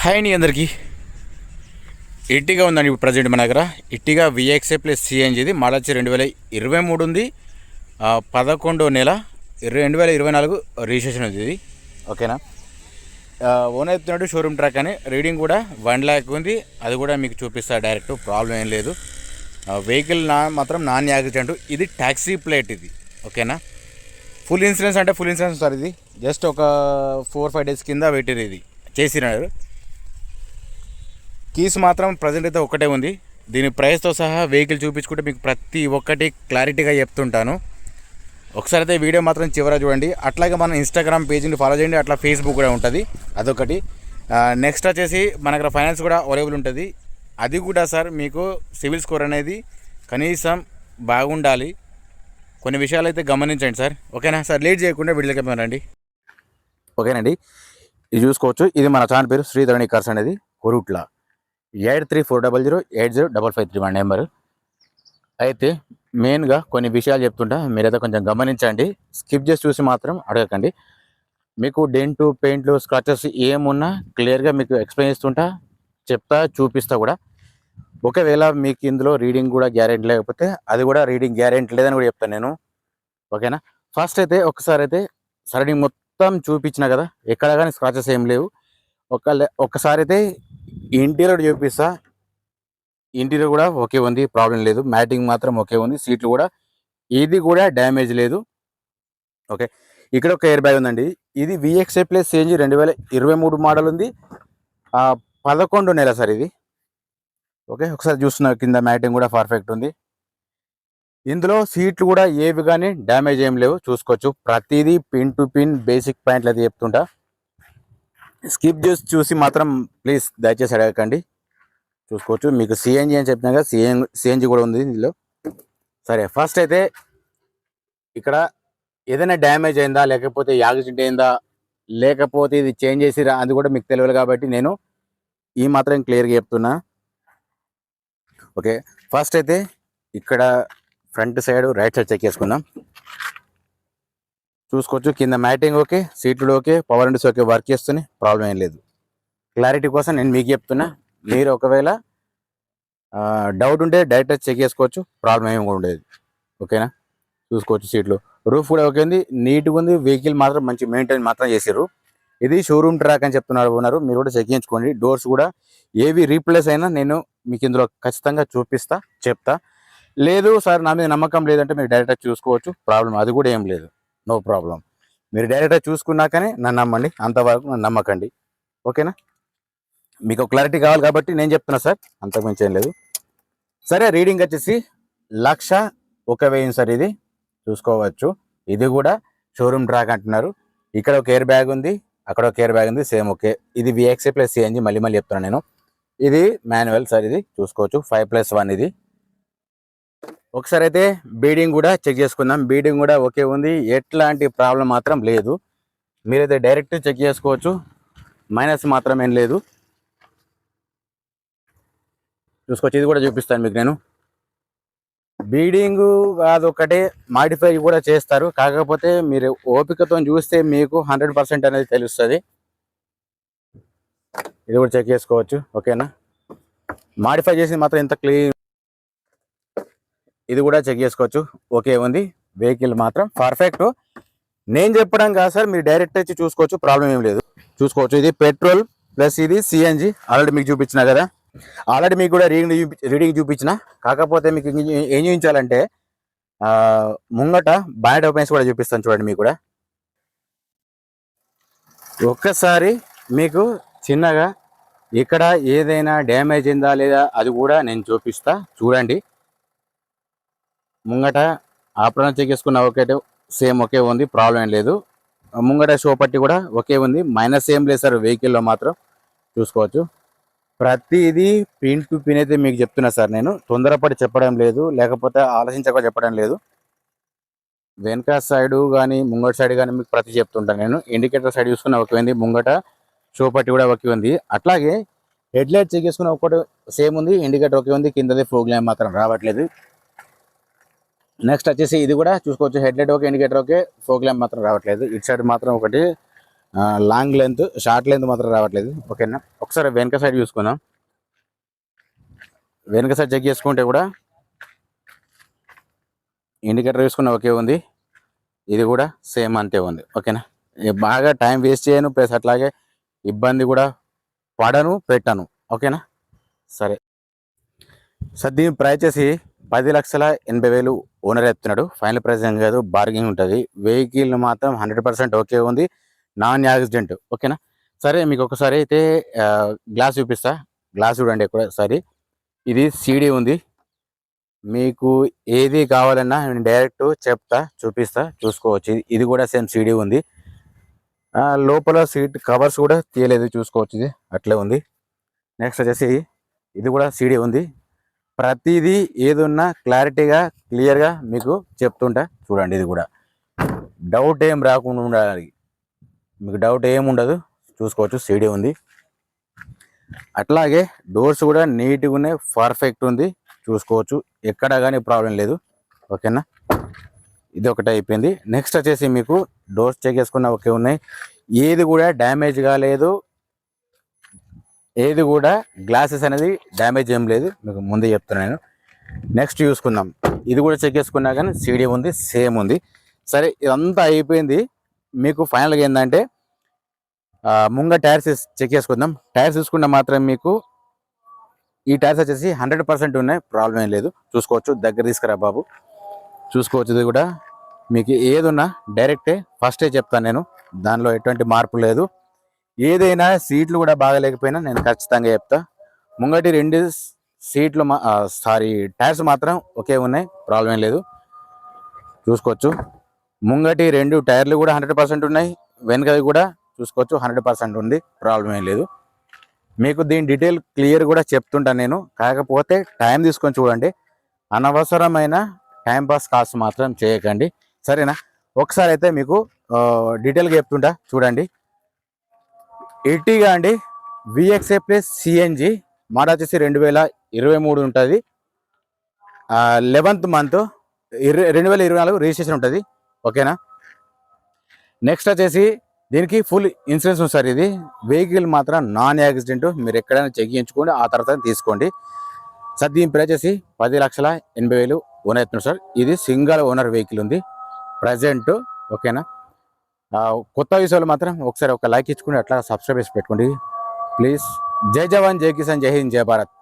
Hi అండి అందరికీ. ఇట్టిగా ఉందండి ఇప్పుడు ప్రజెంట్ మన దగ్గర. ఇట్టిగా విఎక్స్ఐ ప్లస్ సిఎన్జిది మోడల్ వచ్చి 2023 ఉంది. 11వ నెల 2024 రిజిస్ట్రేషన్ ఉంది ఇది. ఓకేనా. ఓనర్ చెప్తున్నాడు షోరూమ్ ట్రాక్ అని. రీడింగ్ కూడా 1 lakh ఉంది. అది కూడా మీకు చూపిస్తా డైరెక్ట్, ప్రాబ్లం ఏం లేదు. వెహికల్ మాత్రం నాన్ యాక్సిడెంట్. ఇది ట్యాక్సీ ప్లేట్ ఇది. ఓకేనా. ఫుల్ ఇన్సూరెన్స్ అంటే ఫుల్ ఇన్సూరెన్స్ సార్. ఇది జస్ట్ ఒక 4-5 days కింద పెట్టిరు, ఇది చేసినారు. కీస్ మాత్రం ప్రజెంట్ అయితే ఒక్కటే ఉంది. దీని ప్రైస్తో సహా వెహికల్ చూపించుకుంటే మీకు ప్రతి ఒక్కటి క్లారిటీగా చెప్తుంటాను. ఒకసారి అయితే వీడియో మాత్రం చివర చూడండి. అట్లాగే మన ఇన్స్టాగ్రామ్ పేజీని ఫాలో చేయండి. అట్లా ఫేస్బుక్ కూడా ఉంటుంది, అదొకటి. నెక్స్ట్ వచ్చేసి మన దగ్గర ఫైనాన్స్ కూడా అవైలబుల్ ఉంటుంది. అది కూడా సార్ మీకు సివిల్ స్కోర్ అనేది కనీసం బాగుండాలి. కొన్ని విషయాలు అయితే గమనించండి సార్. ఓకేనా సార్. లేట్ చేయకుండా వీడియోకి రండి. ఓకేనండి. ఇది చూసుకోవచ్చు. ఇది మన ఛానల్ పేరు శ్రీధరణి కార్స్ అనేది. కొరుట్ల 8340080553 మన నెంబరు. అయితే మెయిన్గా కొన్ని విషయాలు చెప్తుంటా, మీరైతే కొంచెం గమనించండి. స్కిప్ చేసి చూసి మాత్రం అడగకండి. మీకు డెంటు పెయింట్లు స్క్రాచెస్ ఏమున్నా క్లియర్గా మీకు ఎక్స్ప్లెయిన్ చేస్తుంటా, చెప్తా, చూపిస్తా కూడా. ఒకవేళ మీకు ఇందులో రీడింగ్ కూడా గ్యారెంటీ లేకపోతే అది కూడా రీడింగ్ గ్యారెంటీ లేదని కూడా చెప్తాను నేను. ఓకేనా. ఫస్ట్ అయితే ఒకసారి అయితే సరౌండింగ్ మొత్తం చూపించిన కదా, ఎక్కడ కానీ స్క్రాచెస్ ఏం లేవు. ఒక్కసారి అయితే ఇంటీరియర్ చూపిస్తా. ఇంటీరియర్ కూడా ఓకే ఉంది, ప్రాబ్లం లేదు. మ్యాటింగ్ మాత్రం ఓకే ఉంది. సీట్లు కూడా ఇది కూడా డ్యామేజ్ లేదు. ఓకే. ఇక్కడ ఒక ఎయిర్ బ్యాగ్ ఉందండి. ఇది విఎక్స్ఐ ప్లస్ సిఎన్జి 2023 మోడల్ ఉంది. 11వ నెల సార్ ఇది. ఓకే. ఒకసారి చూస్తున్నారు, కింద మ్యాటింగ్ కూడా పర్ఫెక్ట్ ఉంది. ఇందులో సీట్లు కూడా ఏవి కానీ డ్యామేజ్ ఏం లేవు, చూసుకోవచ్చు. ప్రతిదీ పిన్ టు పిన్ బేసిక్ పాయింట్లు అయితే చెప్తుంటా. స్కిప్ చేసి చూసి మాత్రం ప్లీజ్ దయచేసి అడగకండి. చూసుకోవచ్చు. మీకు సిఎన్జి అని చెప్పినాక సిఎన్జి కూడా ఉంది ఇందులో. సరే, ఫస్ట్ అయితే ఇక్కడ ఏదైనా డ్యామేజ్ అయిందా, లేకపోతే యాక్సిడెంట్ అయిందా, లేకపోతే ఇది చేంజ్ చేసిరా, అది కూడా మీకు తెలియదు కాబట్టి నేను ఈ మాత్రం క్లియర్గా చెప్తున్నా. ఓకే. ఫస్ట్ అయితే ఇక్కడ front side right side check చేసుకుందాం. చూసుకోవచ్చు. కింద మ్యాటింగ్ ఓకే, సీట్లు okay, power windows okay, work చేస్తున్నాయి, ప్రాబ్లం ఏం లేదు. క్లారిటీ కోసం నేను మీకు చెప్తున్నా. మీరు ఒకవేళ డౌట్ ఉంటే డైరెక్ట్ చెక్ చేసుకోవచ్చు, ప్రాబ్లం ఏమి కూడా ఉండేది. ఓకేనా. చూసుకోవచ్చు. సీట్లు, రూఫ్ కూడా ఓకే ఉంది, నీట్గా ఉంది. వెహికల్ మాత్రం మంచి మెయింటైన్ మాత్రం చేసారు. ఇది షోరూమ్ ట్రాక్ అని చెప్తున్నారు, మీరు కూడా చెక్ చేయించుకోండి. డోర్స్ కూడా ఏవి రీప్లేస్ అయినా నేను మీకు ఇందులో ఖచ్చితంగా చూపిస్తా, చెప్తా. లేదు సార్ నా మీద నమ్మకం లేదంటే మీరు డైరెక్ట్గా చూసుకోవచ్చు, ప్రాబ్లం అది కూడా ఏం లేదు, నో ప్రాబ్లం. మీరు డైరెక్ట్గా చూసుకున్నాకనే నన్ను నమ్మండి, అంతవరకు నన్ను నమ్మకండి. ఓకేనా. మీకు క్లారిటీ కావాలి కాబట్టి నేను చెప్తున్నా సార్, అంతకుమించి ఏం లేదు. సరే, రీడింగ్ వచ్చేసి 1,01,000 సార్. ఇది చూసుకోవచ్చు. ఇది కూడా షోరూమ్ ట్రాక్ అంటున్నారు. ఇక్కడ ఒక ఎయిర్ బ్యాగ్ ఉంది, అక్కడ ఒక ఎయిర్ బ్యాగ్ ఉంది, సేమ్ ఓకే. ఇది విఎక్స్ఐ ప్లస్ సిఎన్జి, మళ్ళీ చెప్తున్నాను నేను. ఇది మాన్యువల్ సార్. ఇది చూసుకోవచ్చు. 5+1 ఇది. ఒకసారి అయితే బీడింగ్ కూడా చెక్ చేసుకుందాం. బీడింగ్ కూడా ఓకే ఉంది, ఎట్లాంటి ప్రాబ్లం మాత్రం లేదు. మీరైతే డైరెక్ట్ చెక్ చేసుకోవచ్చు, మైనస్ మాత్రం ఏం లేదు. చూసుకోవచ్చు. ఇది కూడా చూపిస్తాను మీకు నేను. బీడింగ్ అదొకటే, మాడిఫై కూడా చేస్తారు. కాకపోతే మీరు ఓపికతో చూస్తే మీకు 100% అనేది తెలుస్తుంది. ఇది కూడా చెక్ చేసుకోవచ్చు. ఓకేనా. మాడిఫై చేసి మాత్రం ఎంత క్లీన్, ఇది కూడా చెక్ చేసుకోవచ్చు. ఓకే ఉంది. వెహికల్ మాత్రం పర్ఫెక్ట్. నేను చెప్పడం కాదు సార్, మీరు డైరెక్ట్ వచ్చి చూసుకోవచ్చు, ప్రాబ్లం ఏం లేదు. చూసుకోవచ్చు. ఇది పెట్రోల్ ప్లస్ ఇది సిఎన్జి. ఆల్రెడీ మీకు చూపించిన కదా, ఆల్రెడీ మీకు కూడా రీడింగ్ చూపించిన. కాకపోతే మీకు ఏం చూపించాలంటే ముంగట బానెట్ ఓపెన్స్ కూడా చూపిస్తాను, చూడండి. మీకు కూడా ఒక్కసారి మీకు చిన్నగా ఇక్కడ ఏదైనా డ్యామేజ్ అయిందా లేదా అది కూడా నేను చూపిస్తా, చూడండి. ముంగట ఆపరణ చెక్ చేసుకున్న ఓకే, సేమ్ ఓకే ఉంది, ప్రాబ్లం ఏం లేదు. ముంగట షో పట్టి కూడా ఓకే ఉంది, మైనస్ ఏం లేదు సార్ వెహికల్లో మాత్రం. చూసుకోవచ్చు. ప్రతిదీ పిన్ టు పిన్ అయితే మీకు చెప్తున్నా సార్. నేను తొందరపడి చెప్పడం లేదు, లేకపోతే ఆలోచించక చెప్పడం లేదు. వెనక సైడు కానీ ముంగట సైడ్ కానీ మీకు ప్రతి చెప్తుంటాను నేను. ఇండికేటర్ సైడ్ చూసుకున్న ఓకే ఉంది, ముంగట షో పట్టి కూడా ఓకే ఉంది. అట్లాగే హెడ్ లైట్ చెక్ చేసుకున్న ఒకటి సేమ్ ఉంది, ఇండికేటర్ ఓకే ఉంది, కిందది ఫోగ్ ల్యాంప్ మాత్రం రావట్లేదు. నెక్స్ట్ వచ్చేసి ఇది కూడా చూసుకోవచ్చు. Head light okay, indicator okay, fog lamp మాత్రం రావట్లేదు. ఇటు సైడ్ మాత్రం ఒకటి లాంగ్ లెంత్, షార్ట్ లెంత్ మాత్రం రావట్లేదు. ఓకేనా, ఒకసారి వెనక సైడ్ చూసుకుందాం. వెనక సైడ్ చెక్ చేసుకుంటే కూడా ఇండికేటర్ చూసుకున్న ఓకే ఉంది, ఇది కూడా సేమ్ అంతే ఉంది. ఓకేనా, బాగా టైం వేస్ట్ చేయను, ప్లస్ అట్లాగే ఇబ్బంది కూడా పడను పెట్టను. ఓకేనా, సరే సార్ దీని ప్రైస్ వచ్చేసి 10,80,000 ఓనర్ ఎత్తున్నాడు. ఫైనల్ ప్రైస్ ఏం కాదు, బార్గెనింగ్ ఉంటుంది. వెహికల్ మాత్రం 100% ఓకే ఉంది, నాన్ యాక్సిడెంట్. ఓకేనా, సరే మీకు ఒకసారి అయితే గ్లాస్ చూపిస్తా. గ్లాస్ చూడండి ఒకసారి. ఇది సీడీ ఉంది, మీకు ఏది కావాలన్నా నేను డైరెక్ట్ చెప్తా, చూపిస్తా, చూసుకోవచ్చు. ఇది కూడా సేమ్ సీడీ ఉంది. లోపల సీట్ కవర్స్ కూడా తీయలేదు, చూసుకోవచ్చు, ఇది అట్లే ఉంది. నెక్స్ట్ వచ్చేసి ఇది కూడా సీడీ ఉంది. ప్రతిదీ ఏదున్నా క్లారిటీగా క్లియర్గా మీకు చెప్తుంటా చూడండి. ఇది కూడా డౌట్ ఏం రాకుండా ఉండాలి, మీకు డౌట్ ఏం ఉండదు, చూసుకోవచ్చు. సీడీ ఉంది. అట్లాగే డోర్స్ కూడా నీట్గా ఉన్నాయి, పర్ఫెక్ట్ ఉంది, చూసుకోవచ్చు. ఎక్కడ కానీ ప్రాబ్లం లేదు. ఓకేనా, ఇది ఒకటి అయిపోయింది. నెక్స్ట్ వచ్చేసి మీకు డోర్స్ చెక్ చేసుకున్న ఓకే ఉన్నాయి, ఏది కూడా డ్యామేజ్ కాలేదు, ఏది కూడా గ్లాసెస్ అనేది డ్యామేజ్ ఏం లేదు, మీకు ముందే చెప్తున్నాను. నెక్స్ట్ చూసుకుందాం. ఇది కూడా చెక్ చేసుకున్నా కానీ సీడీ ఉంది, సేమ్ ఉంది. సరే ఇదంతా అయిపోయింది. మీకు ఫైనల్గా ఏంటంటే ముంగ టైర్స్ చెక్ చేసుకుందాం. టైర్స్ చూసుకుంటే మాత్రం మీకు ఈ టైర్స్ వచ్చేసి 100% ఉన్నాయి, ప్రాబ్లం ఏం లేదు, చూసుకోవచ్చు. దగ్గర తీసుకురా బాబు, చూసుకోవచ్చు. ఇది కూడా మీకు ఏది ఉన్నా డైరెక్టే ఫస్టే చెప్తాను నేను, దానిలో ఎటువంటి మార్పు లేదు. ఏదైనా సీట్లు కూడా బాగాలేకపోయినా నేను ఖచ్చితంగా చెప్తా. ముంగటి 2 సీట్లు టైర్స్ మాత్రం ఒకే ఉన్నాయి, ప్రాబ్లం ఏం లేదు, చూసుకోవచ్చు. ముంగటి 2 టైర్లు కూడా 100% ఉన్నాయి, వెనకది కూడా చూసుకోవచ్చు 100% ఉంది, ప్రాబ్లం ఏం లేదు. మీకు దీని డీటెయిల్ క్లియర్ కూడా చెప్తుంటాను నేను, కాకపోతే టైం తీసుకొని చూడండి. అనవసరమైన టైంపాస్ కాల్స్ మాత్రం చేయకండి, సరేనా. ఒకసారి అయితే మీకు డీటెయిల్గా చెప్తుంటా చూడండి. ఎర్టిగా అండి, విఎక్స్ఐ ప్లస్ సిఎన్జి మోడల్ వచ్చేసి 2023 ఉంటుంది. 11th మంత్ 2024 రిజిస్ట్రేషన్ ఉంటుంది. ఓకేనా, నెక్స్ట్ వచ్చేసి దీనికి ఫుల్ ఇన్సూరెన్స్ ఉంది సార్. ఇది వెహికల్ మాత్రం నాన్ యాక్సిడెంట్, మీరు ఎక్కడైనా చెక్ చేయించుకోండి, ఆ తర్వాత తీసుకోండి సార్. దీని ప్రైస్ వచ్చేసి 10,80,000 ఓనర్ అవుతుంది సార్. ఇది సింగల్ ఓనర్ వెహికల్ ఉంది ప్రజెంట్. ఓకేనా, కొత్త విషయాలు మాత్రం ఒకసారి ఒక లైక్ ఇచ్చుకుని అట్లా సబ్స్క్రైబ్ చేసి పెట్టుకోండి ప్లీజ్. జై జవాన్, జై కిసాన్, జై హింద్, జై భారత్.